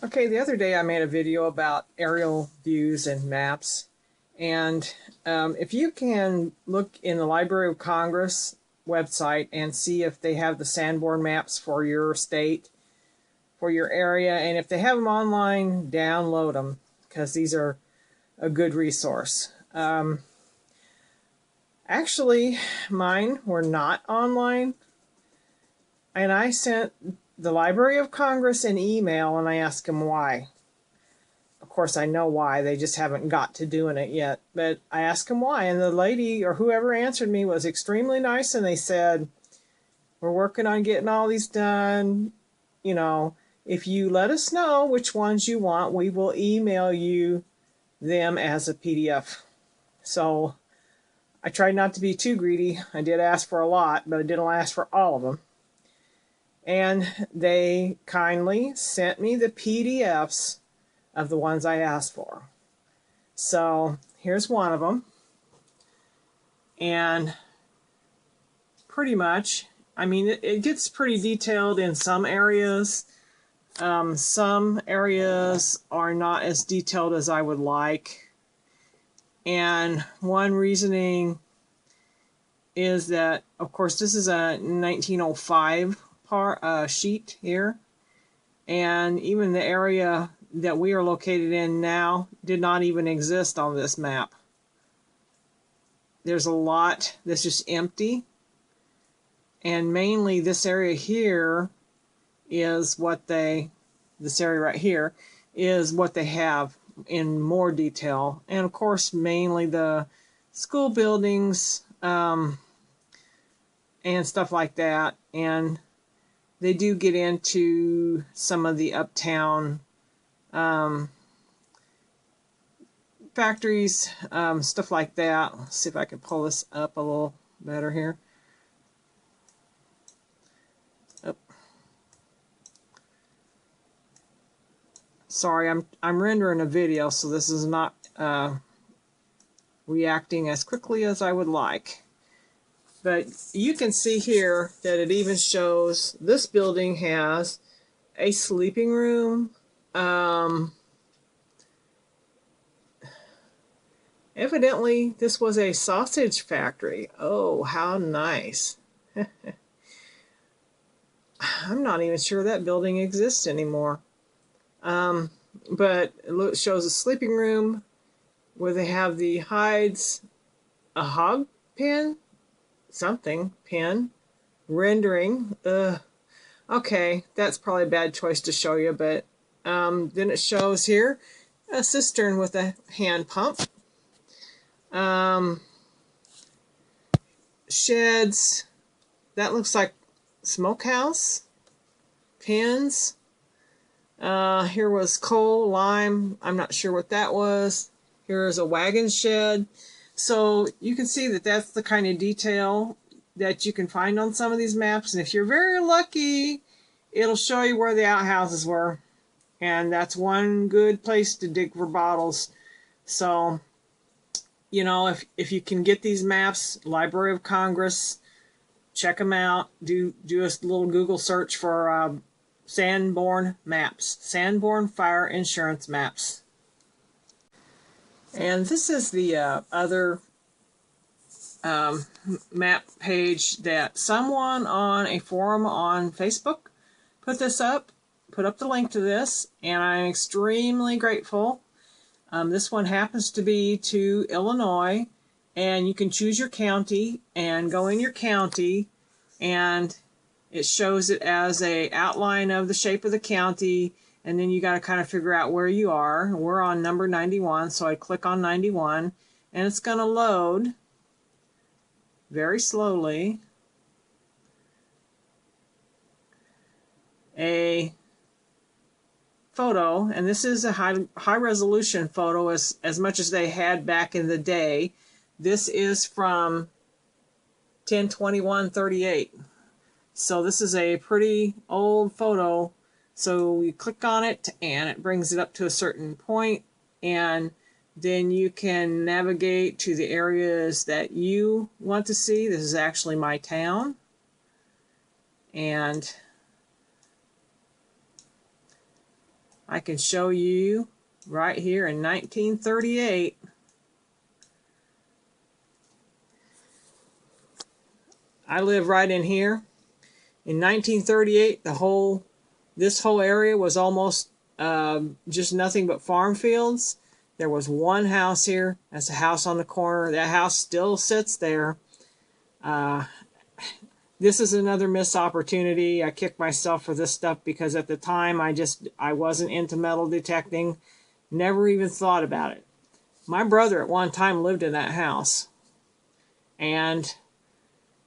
Okay, the other day I made a video about aerial views and maps. And if you can look in the Library of Congress website and see if they have the Sanborn maps for your state, for your area, and if they have them online, download them because these are a good resource. Actually, mine were not online, and I sent the Library of Congress an email and I asked them why. Of course, I know why. They just haven't got to doing it yet. But I asked them why, and the lady or whoever answered me was extremely nice, and they said, we're working on getting all these done. You know, if you let us know which ones you want, we will email you them as a PDF. So I tried not to be too greedy. I did ask for a lot, but I didn't ask for all of them. And they kindly sent me the PDFs of the ones I asked for. So here's one of them. And pretty much, I mean, it gets pretty detailed in some areas. Some areas are not as detailed as I would like. And one reasoning is that, of course, this is a 1905 sheet here. And even the area that we are located in now did not even exist on this map. There's a lot that's just empty. And mainly this area here is what this area right here is what they have in more detail. And of course, mainly the school buildings and stuff like that. And they do get into some of the uptown factories, stuff like that. Let's see if I can pull this up a little better here. Oh. Sorry, I'm rendering a video, so this is not reacting as quickly as I would like. But you can see here that it even shows this building has a sleeping room. Evidently, this was a sausage factory. Oh, how nice. I'm not even sure that building exists anymore. But it shows a sleeping room where they have the hides, a hog pen, something, pen, rendering. Okay, that's probably a bad choice to show you, but then it shows here a cistern with a hand pump. Sheds, that looks like smokehouse, pens. Here was coal, lime, I'm not sure what that was. Here is a wagon shed. So you can see that that's the kind of detail that you can find on some of these maps. And if you're very lucky, it'll show you where the outhouses were. And that's one good place to dig for bottles. So, you know, if you can get these maps, Library of Congress, check them out. Do a little Google search for Sanborn maps, Sanborn fire insurance maps. And this is the other map page that someone on a forum on Facebook put up the link to this, and I'm extremely grateful. This one happens to be to Illinois, and you can choose your county and go in your county, and it shows it as a outline of the shape of the county, and then you got to kind of figure out where you are. We're on number 91, so I click on 91, and it's going to load very slowly a photo, and this is a high resolution photo as much as they had back in the day. This is from 10/21/38. So this is a pretty old photo. So we click on it and it brings it up to a certain point, and then you can navigate to the areas that you want to see. This is actually my town. And I can show you right here in 1938. I live right in here. In 1938, this whole area was almost just nothing but farm fields. There was one house here. That's a house on the corner. That house still sits there. This is another missed opportunity. I kicked myself for this stuff because at the time I wasn't into metal detecting. Never even thought about it. My brother at one time lived in that house. And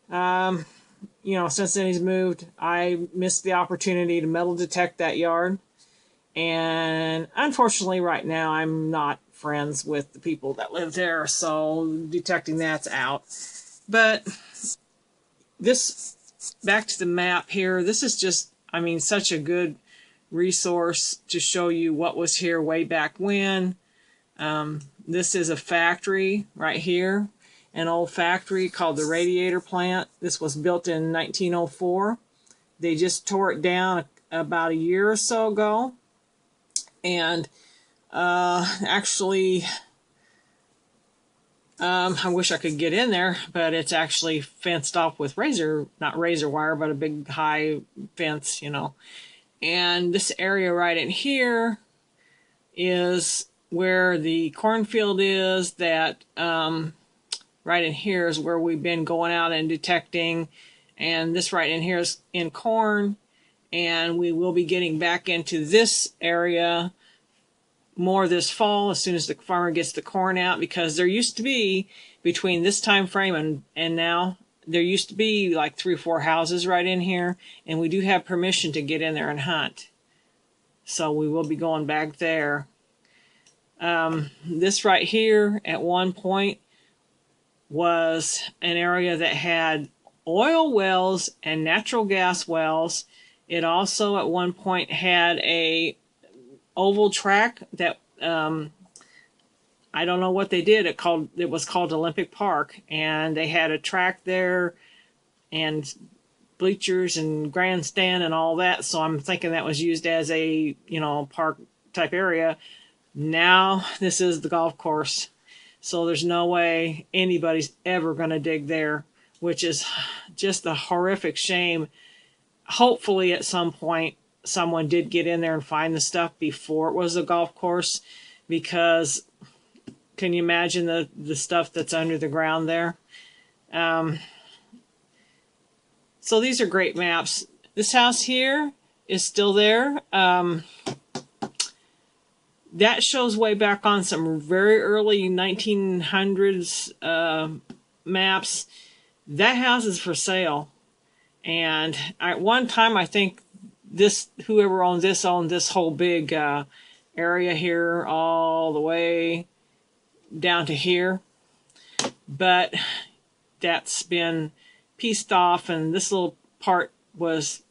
you know, since then he's moved, I missed the opportunity to metal detect that yard. And unfortunately right now I'm not friends with the people that live there, so detecting that's out. But this, back to the map here, this is just, I mean, such a good resource to show you what was here way back when. This is a factory right here, an old factory called the Radiator Plant. This was built in 1904. They just tore it down about a year or so ago. And actually, I wish I could get in there, but it's actually fenced off with not razor wire, but a big high fence, you know. And this area right in here is where the cornfield is. That right in here is where we've been going out and detecting. And this right in here is in corn. And we will be getting back into this area more this fall as soon as the farmer gets the corn out, because there used to be, between this time frame and now, there used to be like 3 or 4 houses right in here, and we do have permission to get in there and hunt. So we will be going back there. This right here at one point was an area that had oil wells and natural gas wells. It also at one point had a oval track that I don't know what they did. It was called Olympic Park, and they had a track there and bleachers and grandstand and all that. So I'm thinking that was used as a, you know, park type area. Now this is the golf course, so there's no way anybody's ever going to dig there, which is just a horrific shame. Hopefully at some point someone did get in there and find the stuff before it was a golf course, because can you imagine the stuff that's under the ground there? So these are great maps. This house here is still there. That shows way back on some very early 1900s maps. That house is for sale. And at one time, I think whoever owned this whole big area here all the way down to here. But that's been pieced off, and this little part was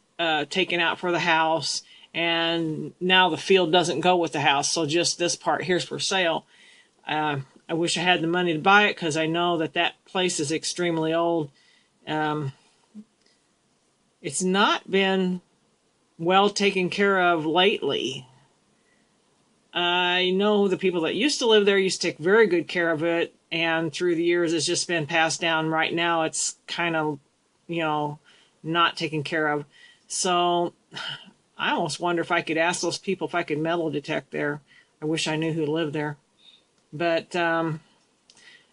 taken out for the house. And now the field doesn't go with the house, so just this part here's for sale. I wish I had the money to buy it, because I know that place is extremely old. It's not been well taken care of lately. I know the people that used to live there used to take very good care of it, and through the years it's just been passed down. Right now it's kind of, you know, not taken care of. So I almost wonder if I could ask those people if I could metal detect there. I wish I knew who lived there. But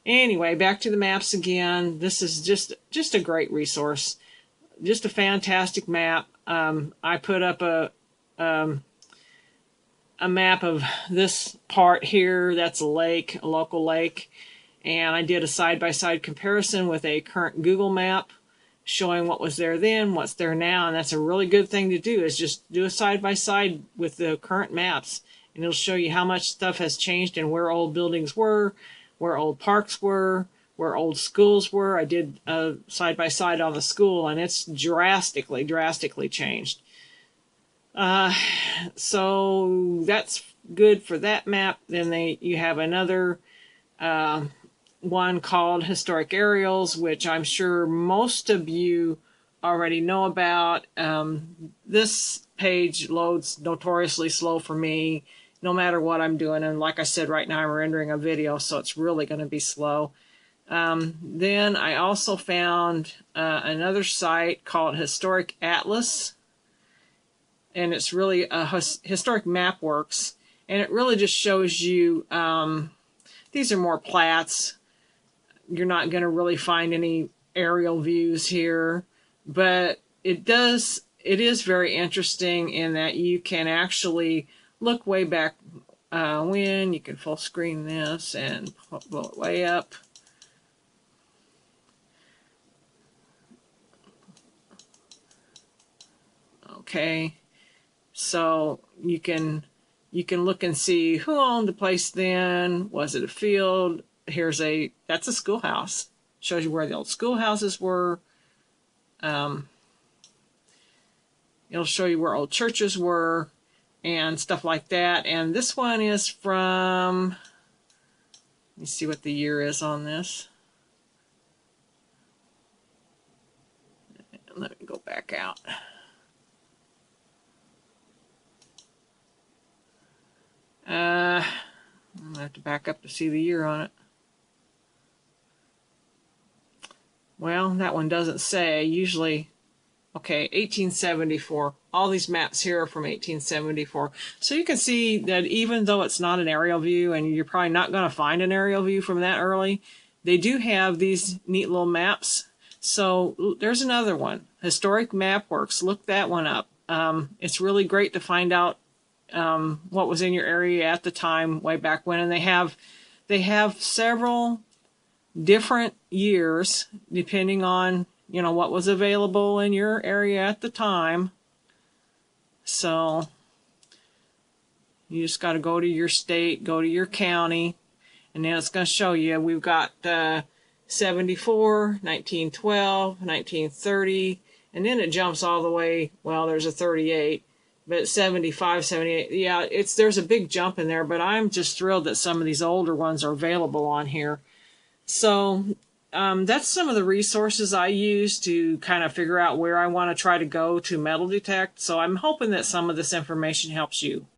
anyway, back to the maps again. This is just a great resource. Just a fantastic map. I put up a map of this part here. That's a lake, a local lake. And I did a side-by-side comparison with a current Google map, showing what was there then, what's there now. And that's a really good thing to do, is just do a side-by-side with the current maps. And it'll show you how much stuff has changed and where old buildings were, where old parks were, where old schools were. I did a side-by-side on the school, and it's drastically changed. So that's good for that map. Then you have another one called Historic Aerials, which I'm sure most of you already know about. This page loads notoriously slow for me, no matter what I'm doing. And like I said, right now I'm rendering a video, so it's really going to be slow. Then I also found another site called Historic Atlas, and it's really a Historic Map Works, and it really just shows you, these are more plats. You're not going to really find any aerial views here, but it is very interesting in that you can actually look way back when. You can full screen this and blow it way up. Okay, so you can look and see who owned the place then. Was it a field? That's a schoolhouse. Shows you where the old schoolhouses were. It'll show you where old churches were and stuff like that. And this one is from, let me see what the year is on this. Let me go back out. I'm going to have to back up to see the year on it. Well, that one doesn't say. Usually, okay, 1874. All these maps here are from 1874. So you can see that even though it's not an aerial view, and you're probably not going to find an aerial view from that early, they do have these neat little maps. So there's another one, Historic Map Works. Look that one up. It's really great to find out what was in your area at the time, way back when. And they have several different years depending on, you know, what was available in your area at the time. So you just got to go to your state, go to your county, and then it's going to show you. We've got 74, 1912, 1930, and then it jumps all the way, well, there's a 38, but 75, 78, yeah, there's a big jump in there, but I'm just thrilled that some of these older ones are available on here. So that's some of the resources I use to kind of figure out where I want to try to go to metal detect. So I'm hoping that some of this information helps you.